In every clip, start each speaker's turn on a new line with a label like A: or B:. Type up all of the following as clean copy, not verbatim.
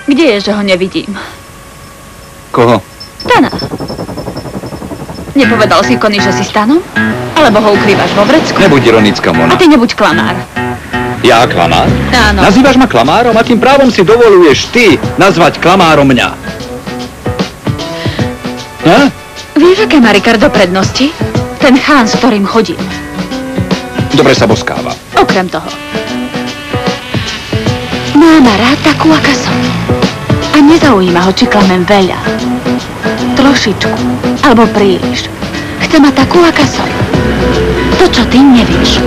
A: Kde je, že ho nevidím?
B: Koho?
A: Stana. Nepovedal si Connie, že si Stanom? Alebo ho ukrývaš vo vrecku?
B: Nebuď ironická, Mona.
A: A ty nebuď klamár.
B: Ja klamár?
A: Áno.
B: Nazývaš ma klamárom a tým právom si dovoluješ ty nazvať klamárom mňa.
A: Vieš, aké má Ricardo prednosti? Ten chán, s ktorým chodím.
B: Dobre sa boskáva.
A: Okrem toho. Má ma rád takú, aká som. A nezaujíma ho, či klamem veľa. Trošičku. Alebo príliš. Chce ma takú, aká som. To, čo ty nevieš.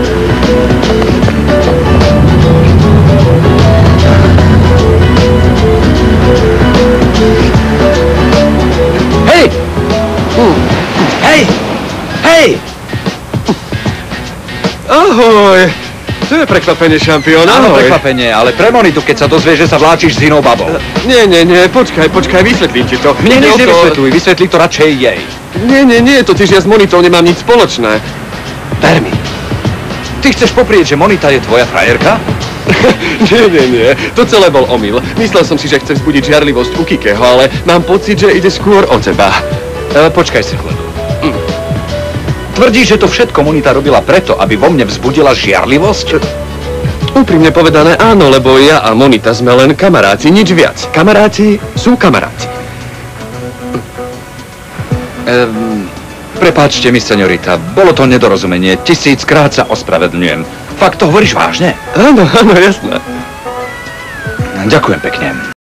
B: Hej! Hej! Hej!
C: Ahoj! To je prekvapenie, šampión,
B: Áno,
C: ahoj.
B: prekvapenie, ale pre Monitu, keď sa dozvie, že sa vláčiš s inou babou.
C: Nie, počkaj, vysvetlím ti to.
B: Mne nič
C: Ide o to-
B: nevysvetľuj, vysvetlí to radšej jej.
C: Nie, totiž ja s Monitou nemám nič spoločné.
B: Ver mi. Ty chceš poprieť, že Monita je tvoja frajerka?
C: Nie, to celé bol omyl. Myslel som si, že chce vzbudiť žiarlivosť u Kikeho, ale mám pocit, že ide skôr o teba.
B: Počkaj si chvíľu. Tvrdíš, že to všetko Monita robila preto, aby vo mne vzbudila žiarlivosť?
C: Úprimne povedané áno, lebo ja a Monita sme len kamaráti, nič viac. Kamaráti sú kamaráti.
B: Prepáčte mi, señorita, bolo to nedorozumenie. 1000-krát sa ospravedlňujem. Fakt to hovoríš vážne?
C: Áno, jasné.
B: Ďakujem pekne.